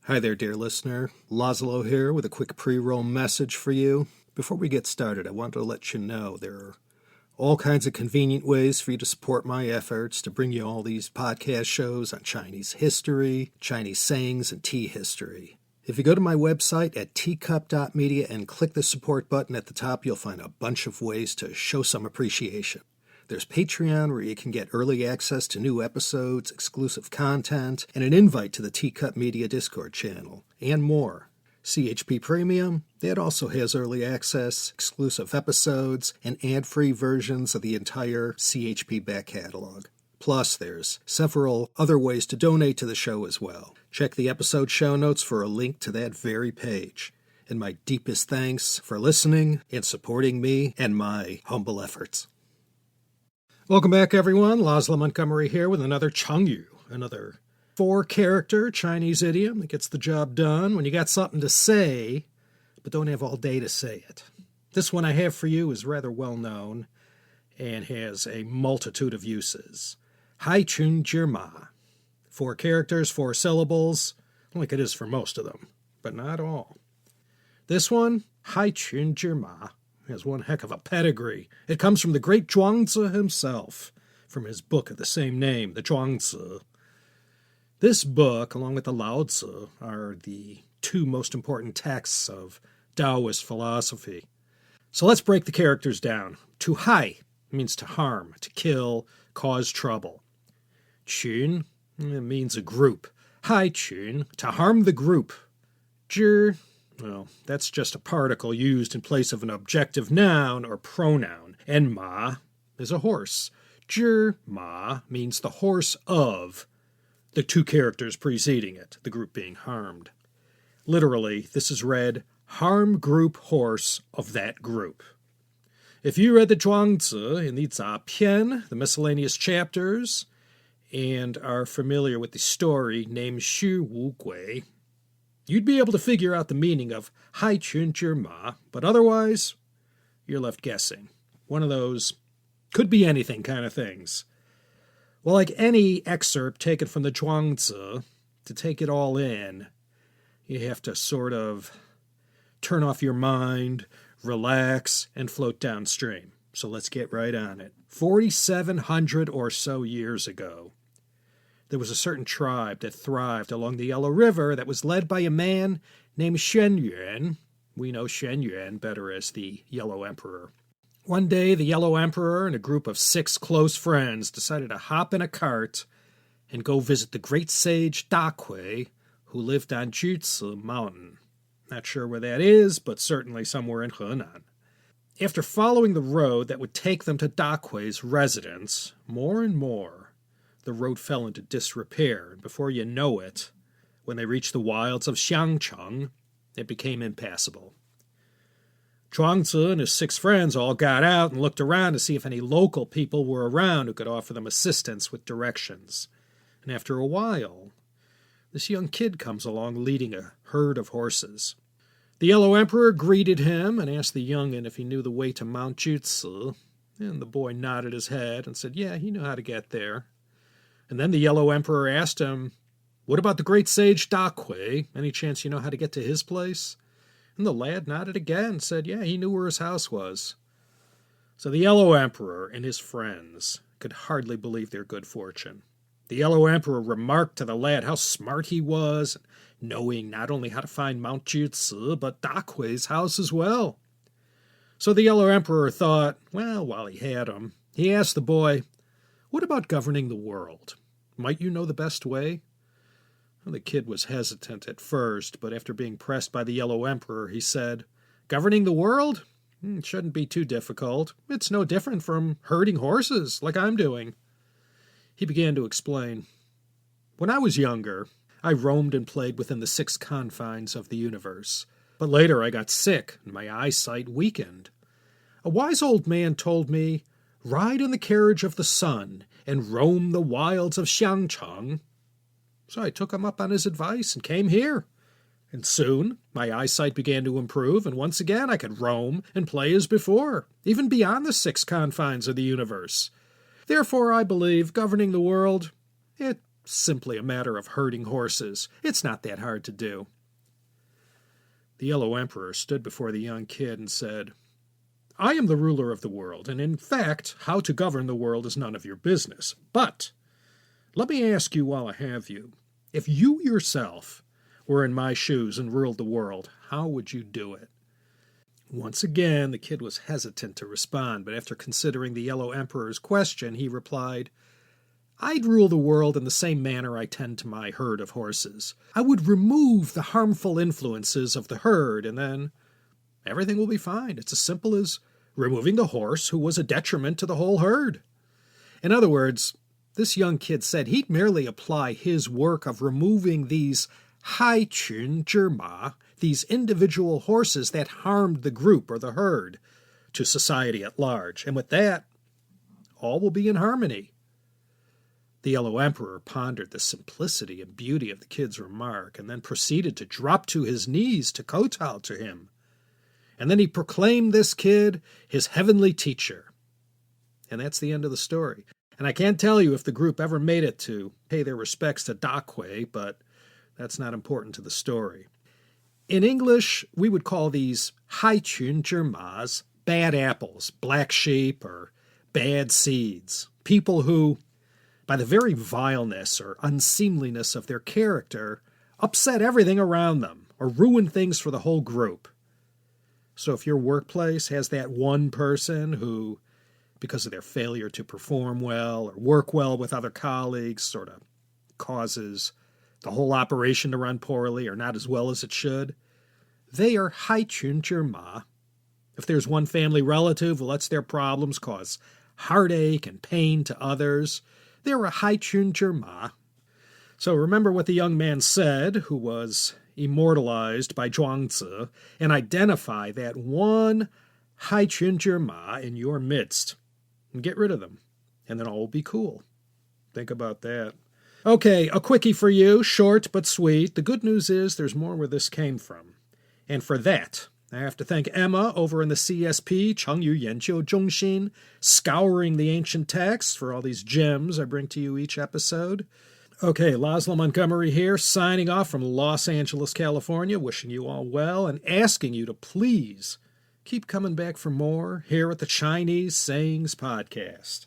Hi there, dear listener. Laszlo here with a quick pre-roll message for you. Before we get started, I want to let you know there are all kinds of convenient ways for you to support my efforts to bring you all these podcast shows on Chinese history, Chinese sayings, and tea history. If you go to my website at teacup.media and click the support button at the top, you'll find a bunch of ways to show some appreciation. There's Patreon, where you can get early access to new episodes, exclusive content, and an invite to the Teacup Media Discord channel, and more. CHP Premium, that also has early access, exclusive episodes, and ad-free versions of the entire CHP back catalog. Plus, there's several other ways to donate to the show as well. Check the episode show notes for a link to that very page. And my deepest thanks for listening and supporting me and my humble efforts. Welcome back, everyone. Laszlo Montgomery here with another Chengyu, another four-character Chinese idiom that gets the job done when you got something to say, but don't have all day to say it. This one I have for you is rather well-known and has a multitude of uses. Hai Chun Jirma. 4 characters, 4 syllables, like it is for most of them, but not all. This one, Hai Chun Jirma, has one heck of a pedigree. It comes from the great Zhuangzi himself, from his book of the same name, the Zhuangzi. This book, along with the Lao Tzu, are the 2 most important texts of Taoist philosophy. So let's break the characters down. To hai means to harm, to kill, cause trouble. Chun means a group. Hai chun, to harm the group. Zhi, well, that's just a particle used in place of an objective noun or pronoun. And ma is a horse. Zhi ma means the horse of the 2 characters preceding it, the group being harmed. Literally, this is read, harm group horse of that group. If you read the Zhuangzi in the Zha Pian, the miscellaneous chapters, and are familiar with the story named Xu Wu Gui, you'd be able to figure out the meaning of Hai Chun Jirma, but otherwise, you're left guessing. One of those could be anything kind of things. Well, like any excerpt taken from the Zhuangzi, to take it all in, you have to sort of turn off your mind, relax, and float downstream. So let's get right on it. 4,700 or so years ago, there was a certain tribe that thrived along the Yellow River that was led by a man named Shen Yuan. We know Shen Yuan better as the Yellow Emperor. One day, the Yellow Emperor and a group of 6 close friends decided to hop in a cart and go visit the great sage Da Kui, who lived on Juzhi Mountain. Not sure where that is, but certainly somewhere in Henan. After following the road that would take them to Da Kui's residence, more and more, the road fell into disrepair, and before you know it, when they reached the wilds of Xiangcheng, it became impassable. Zhuangzi and his 6 friends all got out and looked around to see if any local people were around who could offer them assistance with directions. And after a while, this young kid comes along leading a herd of horses. The Yellow Emperor greeted him and asked the youngin if he knew the way to Mount Juzhi, and the boy nodded his head and said, yeah, he knew how to get there. And then the Yellow Emperor asked him, what about the great sage Da Kui? Any chance you know how to get to his place? And the lad nodded again and said, yeah, he knew where his house was. So the Yellow Emperor and his friends could hardly believe their good fortune. The Yellow Emperor remarked to the lad how smart he was, knowing not only how to find Mount Juzhi, but Da Kui's house as well. So the Yellow Emperor thought, well, while he had him, he asked the boy, what about governing the world? Might you know the best way? Well, the kid was hesitant at first, but after being pressed by the Yellow Emperor, he said, governing the world? It shouldn't be too difficult. It's no different from herding horses, like I'm doing. He began to explain. When I was younger, I roamed and played within the 6 confines of the universe. But later I got sick, and my eyesight weakened. A wise old man told me, ride in the carriage of the sun and roam the wilds of Xiangcheng. So I took him up on his advice and came here. And soon my eyesight began to improve, and once again I could roam and play as before, even beyond the 6 confines of the universe. Therefore I believe governing the world, it simply a matter of herding horses. It's not that hard to do." The Yellow Emperor stood before the young kid and said, "I am the ruler of the world, and in fact, how to govern the world is none of your business. But let me ask you while I have you, if you yourself were in my shoes and ruled the world, how would you do it?" Once again, the kid was hesitant to respond, but after considering the Yellow Emperor's question, he replied, "I'd rule the world in the same manner I tend to my herd of horses. I would remove the harmful influences of the herd, and then everything will be fine. It's as simple as removing the horse who was a detriment to the whole herd." In other words, this young kid said he'd merely apply his work of removing these Haiqun Zhima, these individual horses that harmed the group or the herd, to society at large. And with that, all will be in harmony. The Yellow Emperor pondered the simplicity and beauty of the kid's remark, and then proceeded to drop to his knees to kowtow to him. And then he proclaimed this kid his heavenly teacher. And that's the end of the story. And I can't tell you if the group ever made it to pay their respects to Daque, but that's not important to the story. In English, we would call these Haiqun Zhimas bad apples, black sheep, or bad seeds. People who, by the very vileness or unseemliness of their character, upset everything around them or ruin things for the whole group. So if your workplace has that one person who, because of their failure to perform well or work well with other colleagues, sort of causes the whole operation to run poorly or not as well as it should, they are Haiqun Zhima. If there's one family relative who lets their problems cause heartache and pain to others, they're a Haiqun Zhima. So remember what the young man said, who was immortalized by Zhuangzi, and identify that one Haiqun Zhima in your midst, and get rid of them, and then all will be cool. Think about that. Okay, a quickie for you, short but sweet. The good news is there's more where this came from. And for that, I have to thank Emma over in the CSP, Chengyu Yanjiu Zhongxin, scouring the ancient texts for all these gems I bring to you each episode. Okay, Laszlo Montgomery here, signing off from Los Angeles, California, wishing you all well and asking you to please keep coming back for more here at the Chinese Sayings Podcast.